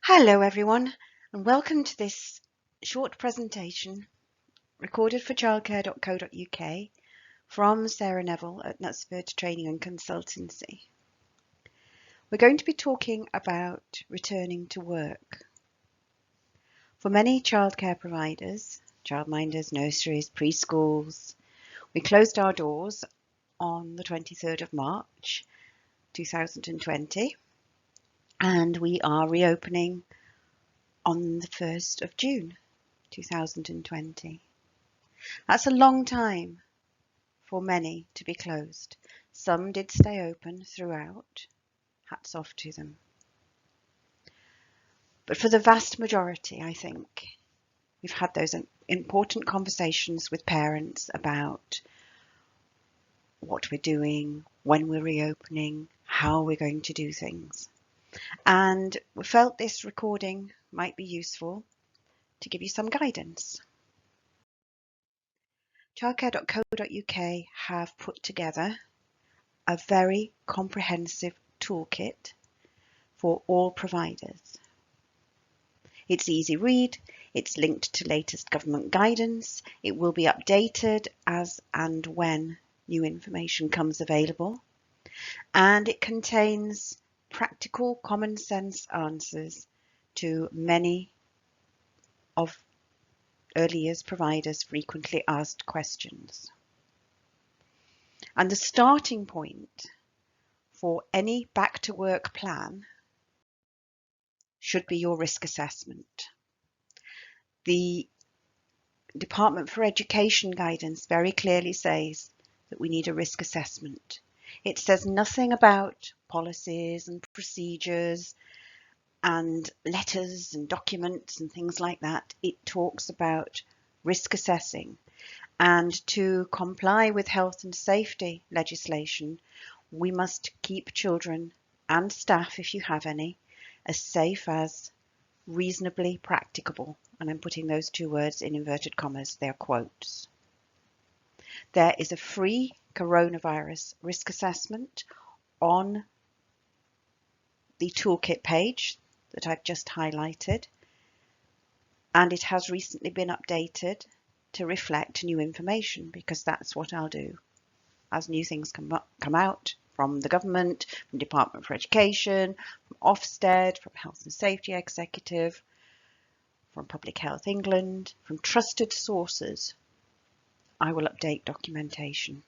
Hello everyone, and welcome to this short presentation recorded for Childcare.co.uk from Sarah Neville at Knutsford Training and Consultancy. We're going to be talking about returning to work. For many childcare providers, childminders, nurseries, preschools, we closed our doors on the 23rd of March 2020 and we are reopening on the 1st of June 2020. That's a long time for many to be closed. Some did stay open throughout. Hats off to them. But for the vast majority, I think, we've had those important conversations with parents about what we're doing, when we're reopening, how we're going to do things. And we felt this recording might be useful to give you some guidance. Childcare.co.uk have put together a very comprehensive toolkit for all providers. It's easy read, it's linked to latest government guidance, it will be updated as and when new information comes available, and it contains practical common sense answers to many of early years providers' frequently asked questions. And the starting point for any back to work plan should be your risk assessment. The Department for Education guidance very clearly says that we need a risk assessment. It says nothing about policies and procedures and letters and documents and things like that. It talks about risk assessing, and to comply with health and safety legislation, we must keep children and staff, if you have any, as safe as reasonably practicable. And I'm putting those two words in inverted commas, they're quotes. There is a free coronavirus risk assessment on the toolkit page that I've just highlighted, and it has recently been updated to reflect new information, because that's what I'll do as new things come out from the government, from Department for Education, from Ofsted, from Health and Safety Executive, from Public Health England, from trusted sources. I will update documentation.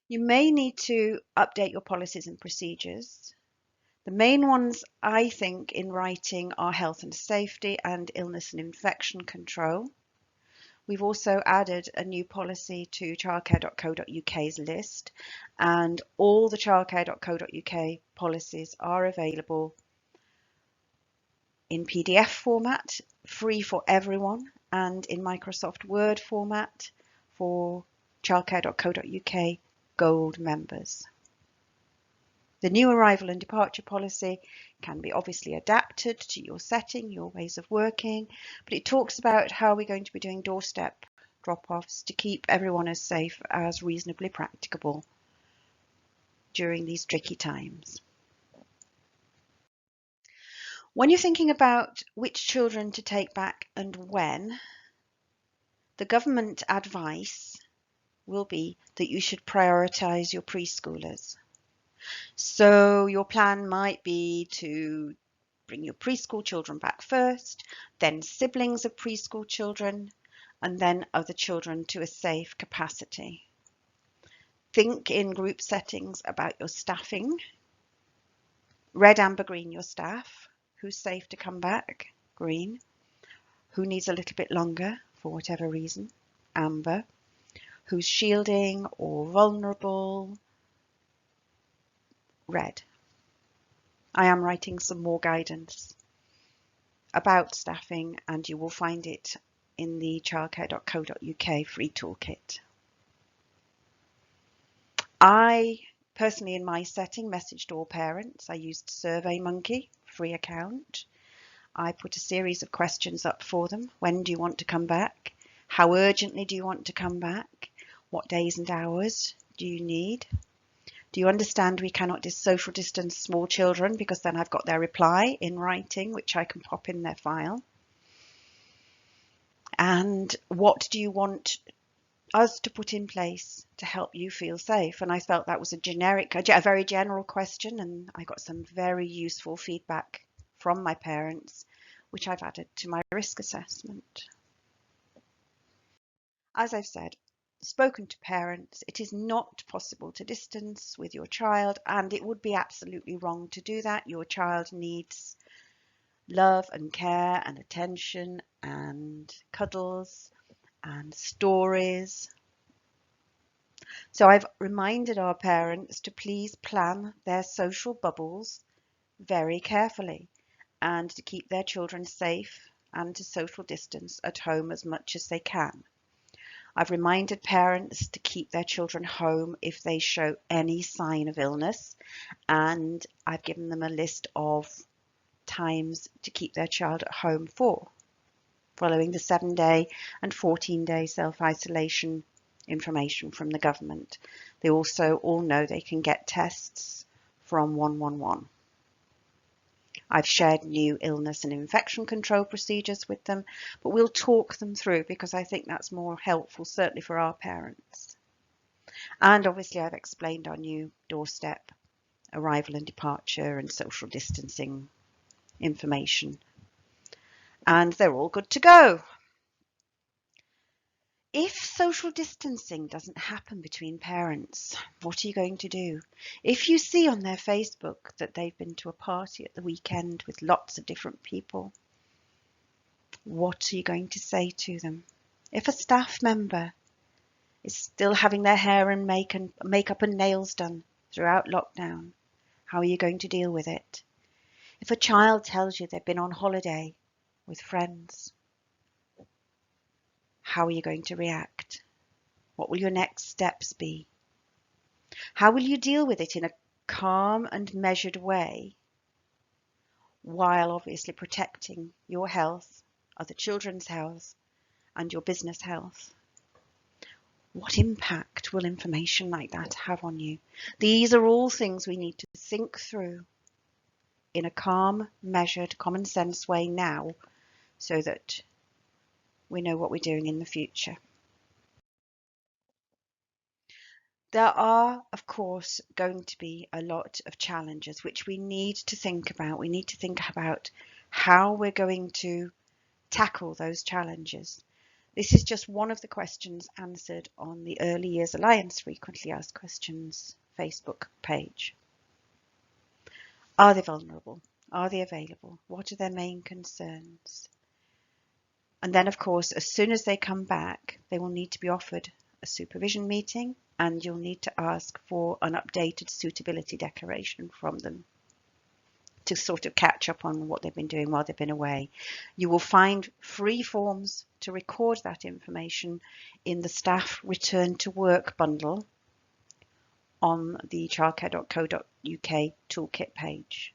You may need to update your policies and procedures. The main ones, I think, in writing are health and safety and illness and infection control. We've also added a new policy to Childcare.co.uk's list, and all the Childcare.co.uk policies are available in PDF format, free for everyone, and in Microsoft Word format for Childcare.co.uk Gold members. The new arrival and departure policy can be obviously adapted to your setting, your ways of working, but it talks about how we're going to be doing doorstep drop-offs to keep everyone as safe as reasonably practicable during these tricky times. When you're thinking about which children to take back and when, the government advice will be that you should prioritise your preschoolers. So your plan might be to bring your preschool children back first, then siblings of preschool children, and then other children to a safe capacity. Think in group settings about your staffing. Red, amber, green, your staff. Who's safe to come back? Green. Who needs a little bit longer for whatever reason? Amber. Who's shielding or vulnerable? Red. I am writing some more guidance about staffing, and you will find it in the Childcare.co.uk free toolkit. I personally, in my setting, messaged all parents. I used SurveyMonkey, free account. I put a series of questions up for them. When do you want to come back? How urgently do you want to come back? What days and hours do you need? Do you understand we cannot social distance small children? Because then I've got their reply in writing, which I can pop in their file. And what do you want us to put in place to help you feel safe? And I felt that was a very general question, and I got some very useful feedback from my parents, which I've added to my risk assessment. As I've said, spoken to parents, it is not possible to distance with your child, and it would be absolutely wrong to do that. Your child needs love and care and attention and cuddles and stories. So I've reminded our parents to please plan their social bubbles very carefully and to keep their children safe and to social distance at home as much as they can. I've reminded parents to keep their children home if they show any sign of illness, and I've given them a list of times to keep their child at home for, following the 7-day and 14-day self-isolation information from the government. They also all know they can get tests from 111. I've shared new illness and infection control procedures with them, but we'll talk them through because I think that's more helpful, certainly for our parents. And obviously I've explained our new doorstep arrival and departure and social distancing information. And they're all good to go. If social distancing doesn't happen between parents, what are you going to do? If you see on their Facebook that they've been to a party at the weekend with lots of different people, what are you going to say to them? If a staff member is still having their hair and makeup and nails done throughout lockdown, how are you going to deal with it? If a child tells you they've been on holiday with friends, how are you going to react? What will your next steps be? How will you deal with it in a calm and measured way, while obviously protecting your health, other children's health, and your business health? What impact will information like that have on you? These are all things we need to think through in a calm, measured, common sense way now, so that we know what we're doing in the future. There are, of course, going to be a lot of challenges which we need to think about. We need to think about how we're going to tackle those challenges. This is just one of the questions answered on the Early Years Alliance Frequently Asked Questions Facebook page. Are they vulnerable? Are they available? What are their main concerns? And then, of course, as soon as they come back, they will need to be offered a supervision meeting, and you'll need to ask for an updated suitability declaration from them to sort of catch up on what they've been doing while they've been away. You will find free forms to record that information in the staff return to work bundle on the Childcare.co.uk toolkit page.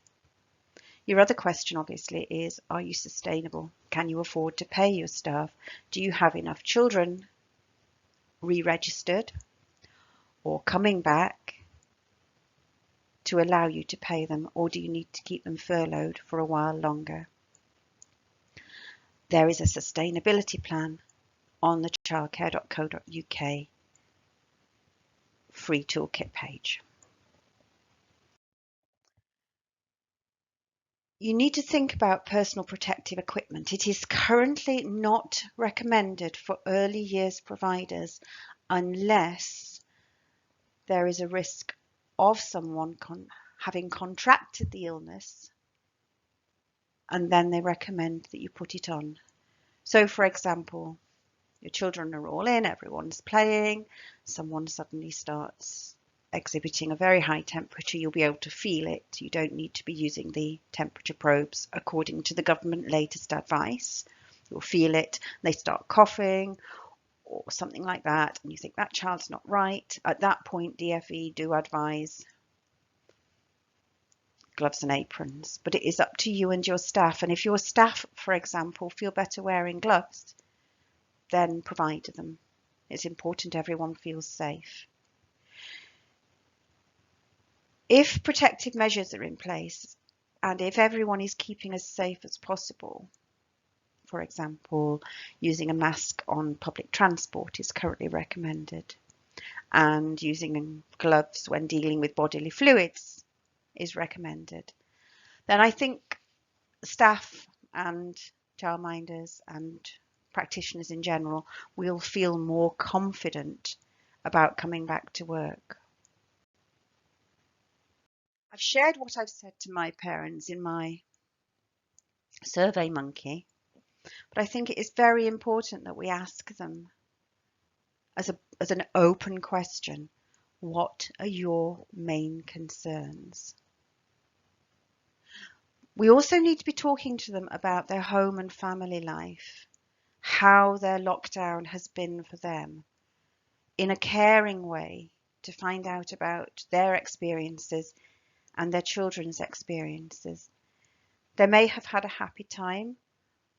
Your other question obviously is, are you sustainable? Can you afford to pay your staff? Do you have enough children re-registered or coming back to allow you to pay them, or do you need to keep them furloughed for a while longer? There is a sustainability plan on the Childcare.co.uk free toolkit page. You need to think about personal protective equipment. It is currently not recommended for early years providers unless there is a risk of someone having contracted the illness, and then they recommend that you put it on. So, for example, your children are all in, everyone's playing, someone suddenly starts exhibiting a very high temperature, you'll be able to feel it. You don't need to be using the temperature probes according to the government latest advice. You'll feel it, they start coughing or something like that, and you think that child's not right. At that point, DfE do advise gloves and aprons, but it is up to you and your staff. And if your staff, for example, feel better wearing gloves, then provide them. It's important everyone feels safe. If protective measures are in place, and if everyone is keeping as safe as possible, for example, using a mask on public transport is currently recommended, and using gloves when dealing with bodily fluids is recommended, then I think staff and childminders and practitioners in general will feel more confident about coming back to work. I've shared what I've said to my parents in my Survey Monkey, but I think it is very important that we ask them as an open question, what are your main concerns? We also need to be talking to them about their home and family life, how their lockdown has been for them, in a caring way, to find out about their experiences and their children's experiences. They may have had a happy time.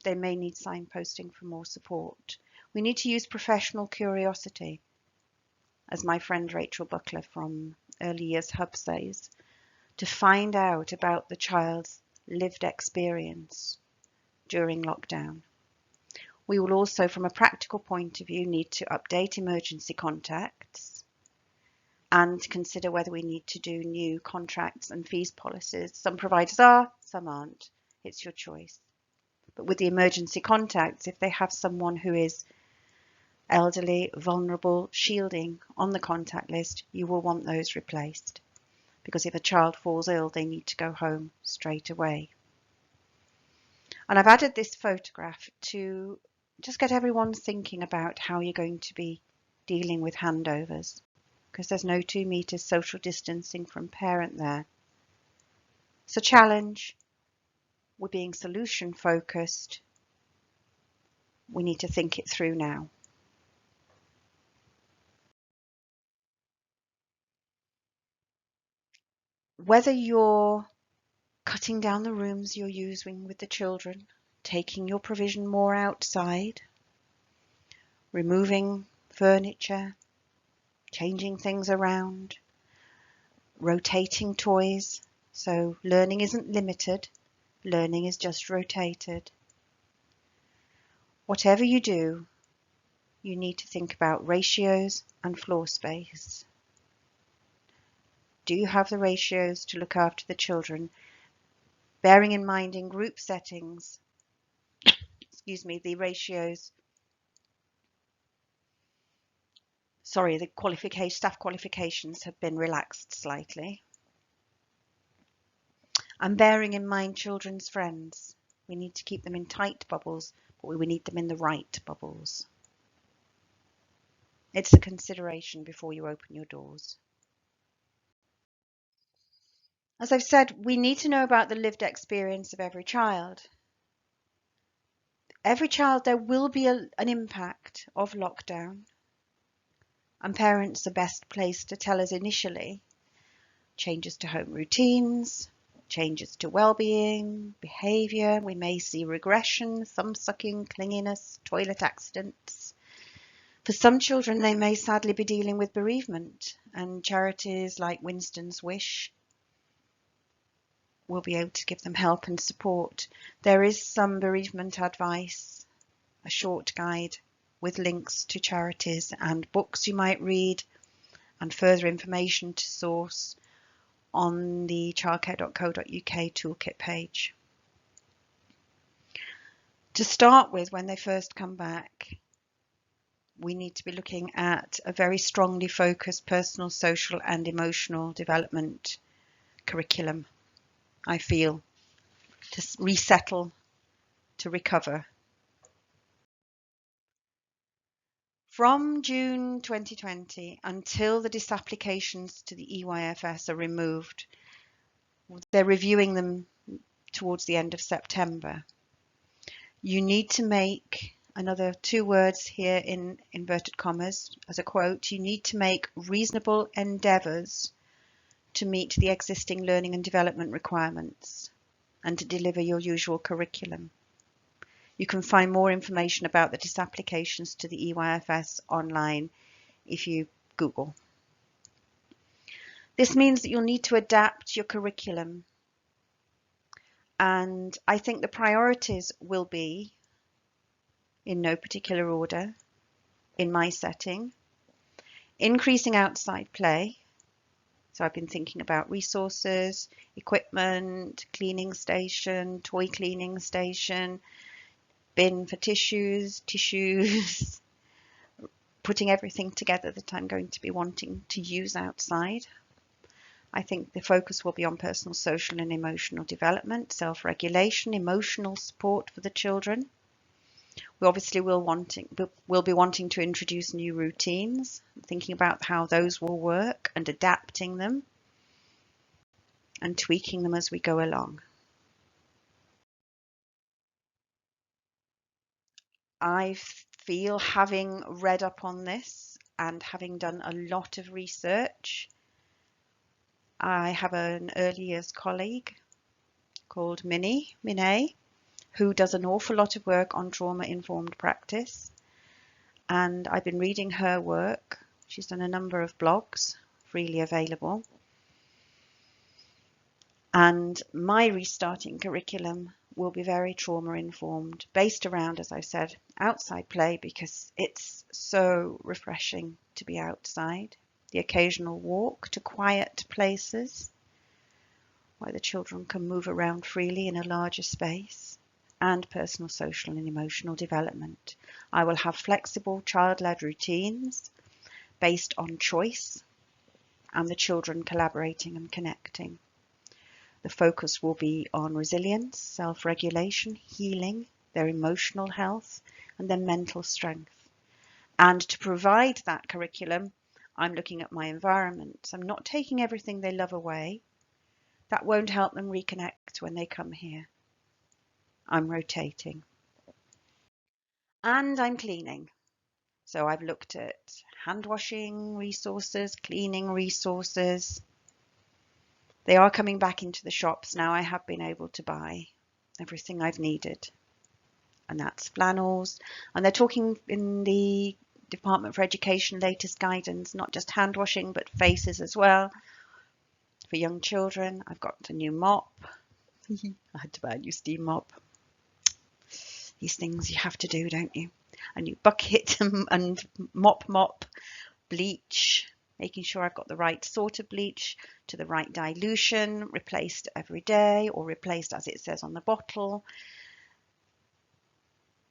They may need signposting for more support. We need to use professional curiosity, as my friend Rachel Buckler from Early Years Hub says, to find out about the child's lived experience during lockdown. We will also, from a practical point of view, need to update emergency contacts and consider whether we need to do new contracts and fees policies. Some providers are, some aren't. It's your choice. But with the emergency contacts, if they have someone who is elderly, vulnerable, shielding on the contact list, you will want those replaced. Because if a child falls ill, they need to go home straight away. And I've added this photograph to just get everyone thinking about how you're going to be dealing with handovers, because there's no 2 meters social distancing from parent there. It's a challenge. We're being solution focused. We need to think it through now. Whether you're cutting down the rooms you're using with the children, taking your provision more outside, removing furniture, changing things around, rotating toys. So learning isn't limited, learning is just rotated. Whatever you do, you need to think about ratios and floor space. Do you have the ratios to look after the children? Bearing in mind in group settings, the ratios sorry, the staff qualifications have been relaxed slightly. And bearing in mind children's friends, we need to keep them in tight bubbles, but we need them in the right bubbles. It's a consideration before you open your doors. As I've said, we need to know about the lived experience of every child. Every child, there will be an impact of lockdown, and parents are best placed to tell us initially changes to home routines, changes to well-being, behaviour. We may see regression, thumb sucking, clinginess, toilet accidents. For some children, they may sadly be dealing with bereavement, and charities like Winston's Wish will be able to give them help and support. There is some bereavement advice, a short guide with links to charities and books you might read, and further information to source on the Childcare.co.uk toolkit page. To start with, when they first come back, we need to be looking at a very strongly focused personal, social and emotional development curriculum, I feel, to resettle, to recover. From June 2020 until the disapplications to the EYFS are removed, they're reviewing them towards the end of September. You need to make, another 2 words here in inverted commas as a quote, you need to make reasonable endeavours to meet the existing learning and development requirements and to deliver your usual curriculum. You can find more information about the disapplications to the EYFS online if you Google. This means that you'll need to adapt your curriculum, and I think the priorities will be, in no particular order, in my setting, increasing outside play. So I've been thinking about resources, equipment, cleaning station, toy cleaning station, bin for tissues, putting everything together that I'm going to be wanting to use outside. I think the focus will be on personal, social and emotional development, self-regulation, emotional support for the children. We obviously will be wanting to introduce new routines, thinking about how those will work and adapting them and tweaking them as we go along. I feel, having read up on this and having done a lot of research, I have an early years colleague called Minnie, who does an awful lot of work on trauma-informed practice. And I've been reading her work. She's done a number of blogs, freely available. And my restarting curriculum will be very trauma-informed, based around, as I said, outside play, because it's so refreshing to be outside. The occasional walk to quiet places where the children can move around freely in a larger space, and personal, social and emotional development. I will have flexible child-led routines based on choice and the children collaborating and connecting. The focus will be on resilience, self-regulation, healing, their emotional health and their mental strength. And to provide that curriculum, I'm looking at my environment. I'm not taking everything they love away. That won't help them reconnect when they come here. I'm rotating. And I'm cleaning. So I've looked at hand washing resources, cleaning resources. They are coming back into the shops now. I have been able to buy everything I've needed. And that's flannels. And they're talking in the Department for Education latest guidance, not just hand washing, but faces as well. For young children, I've got a new mop. I had to buy a new steam mop. These things you have to do, don't you? A new bucket and mop, bleach, making sure I've got the right sort of bleach to the right dilution, replaced every day or replaced as it says on the bottle,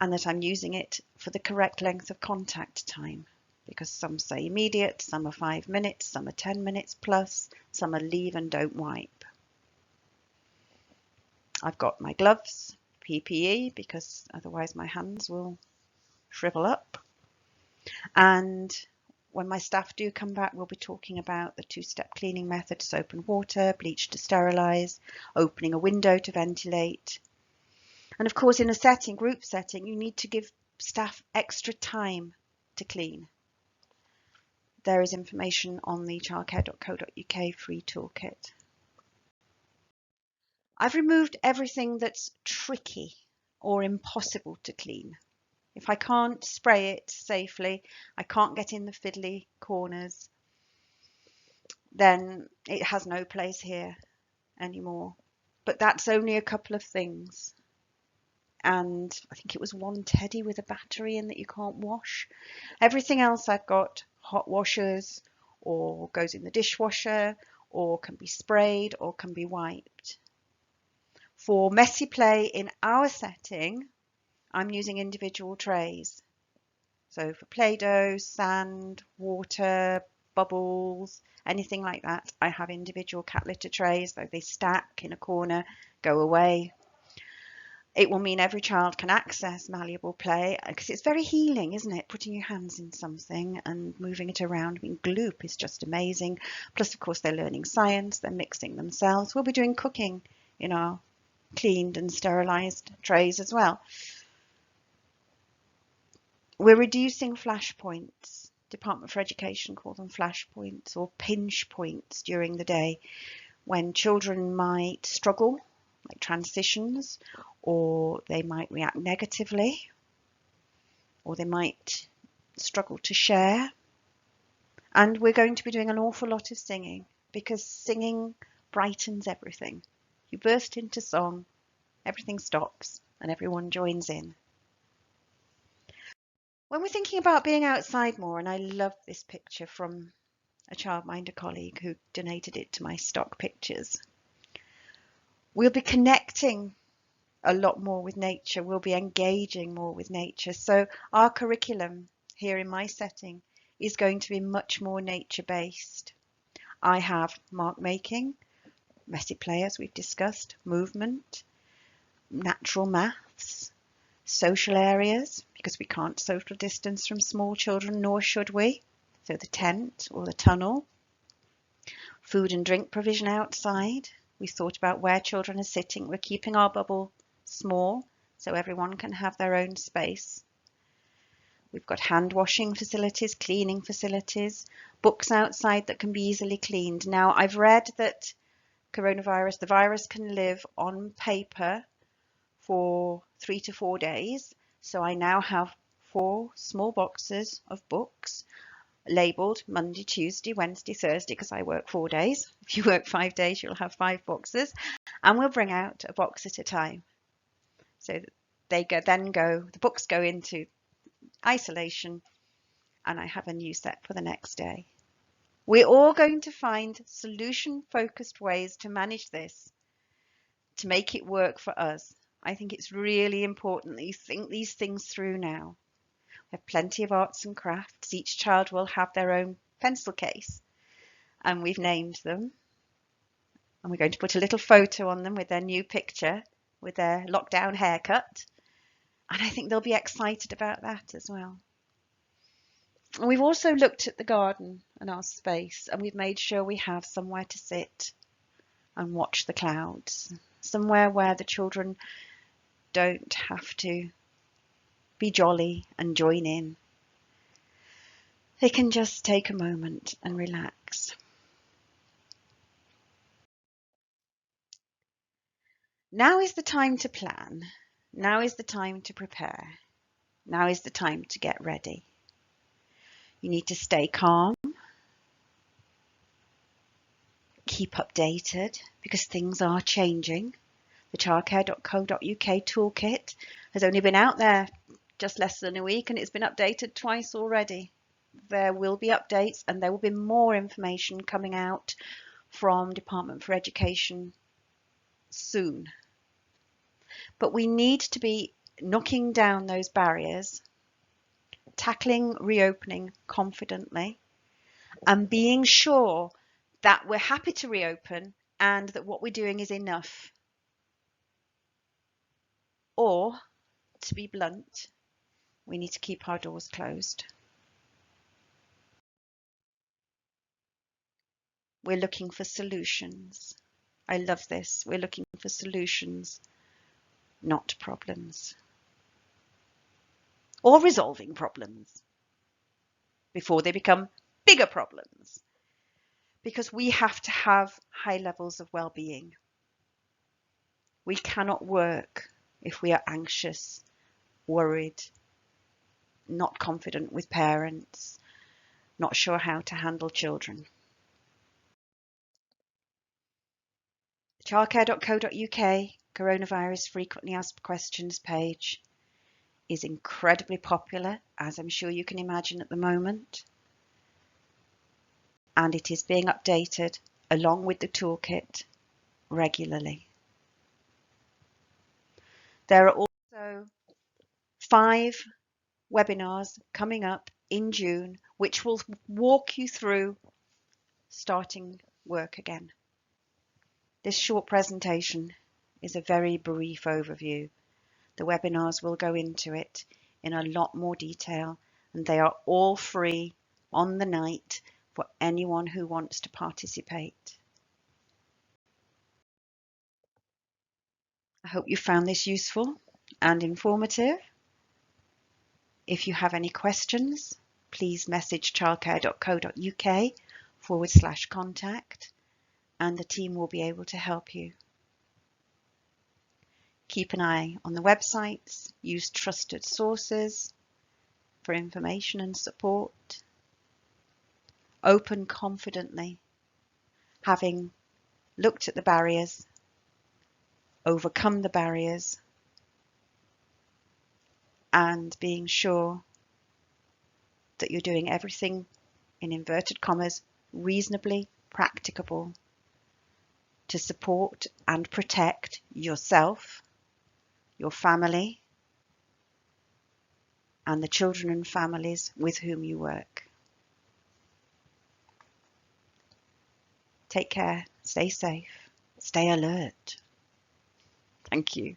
and that I'm using it for the correct length of contact time. because some say immediate, some are 5 minutes, some are 10 minutes plus, some are leave and don't wipe. I've got my gloves, PPE, because otherwise my hands will shrivel up. And when my staff do come back, we'll be talking about the 2-step cleaning method: soap and water, bleach to sterilise, opening a window to ventilate. And of course, in a setting, group setting, you need to give staff extra time to clean. There is information on the Childcare.co.uk free toolkit. I've removed everything that's tricky or impossible to clean. If I can't spray it safely, I can't get in the fiddly corners, then it has no place here anymore. But that's only a couple of things. And I think it was one teddy with a battery in that you can't wash. Everything else I've got hot washers, or goes in the dishwasher, or can be sprayed, or can be wiped. For messy play in our setting, I'm using individual trays. So for Play-Doh, sand, water, bubbles, anything like that, I have individual cat litter trays. So they stack in a corner, go away. It will mean every child can access malleable play, because it's very healing, isn't it? Putting your hands in something and moving it around. I mean, gloop is just amazing. Plus, of course, they're learning science, they're mixing themselves. We'll be doing cooking in our cleaned and sterilised trays as well. We're reducing flashpoints. Department for Education call them flashpoints or pinch points during the day, when children might struggle, like transitions, or they might react negatively, or they might struggle to share. And we're going to be doing an awful lot of singing, because singing brightens everything. You burst into song, everything stops and everyone joins in. When we're thinking about being outside more, and I love this picture from a Childminder colleague who donated it to my stock pictures, we'll be connecting a lot more with nature. We'll be engaging more with nature. So our curriculum here in my setting is going to be much more nature based. I have mark making, messy play as we've discussed, movement, natural maths, social areas, because we can't social distance from small children, nor should we. So the tent or the tunnel, food and drink provision outside. We thought about where children are sitting. We're keeping our bubble small so everyone can have their own space. We've got hand washing facilities, cleaning facilities, books outside that can be easily cleaned. Now, I've read that coronavirus, the virus can live on paper for 3 to 4 days. So I now have 4 small boxes of books labelled Monday, Tuesday, Wednesday, Thursday, because I work 4 days. If you work 5 days, you'll have 5 boxes, and we'll bring out a box at a time. So they the books go into isolation, and I have a new set for the next day. We're all going to find solution-focused ways to manage this, to make it work for us. I think it's really important that you think these things through now. We have plenty of arts and crafts. Each child will have their own pencil case, and we've named them. And we're going to put a little photo on them with their new picture, with their lockdown haircut. And I think they'll be excited about that as well. And we've also looked at the garden and our space, and we've made sure we have somewhere to sit and watch the clouds, somewhere where the children don't have to be jolly and join in. They can just take a moment and relax. Now is the time to plan. Now is the time to prepare. Now is the time to get ready. You need to stay calm, keep updated, because things are changing. The Childcare.co.uk toolkit has only been out there just less than a week, and it's been updated twice already. There will be updates, and there will be more information coming out from Department for Education soon. But we need to be knocking down those barriers tackling reopening confidently, and being sure that we're happy to reopen and that what we're doing is enough. Or, to be blunt, we need to keep our doors closed. We're looking for solutions. I love this. We're looking for solutions, not problems. Or resolving problems before they become bigger problems. Because we have to have high levels of well-being. We cannot work if we are anxious, worried, not confident with parents, not sure how to handle children. The Childcare.co.uk Coronavirus Frequently Asked Questions page is incredibly popular, as I'm sure you can imagine at the moment, and it is being updated along with the toolkit regularly. There are also 5 webinars coming up in June, which will walk you through starting work again. This short presentation is a very brief overview. The webinars will go into it in a lot more detail, and they are all free on the night for anyone who wants to participate. I hope you found this useful and informative. If you have any questions, please message childcare.co.uk/contact and the team will be able to help you. Keep an eye on the websites, use trusted sources for information and support. Open confidently, having looked at the barriers, overcome the barriers, and being sure that you're doing everything, in inverted commas, reasonably practicable to support and protect yourself, your family, and the children and families with whom you work. Take care, stay safe, stay alert. Thank you.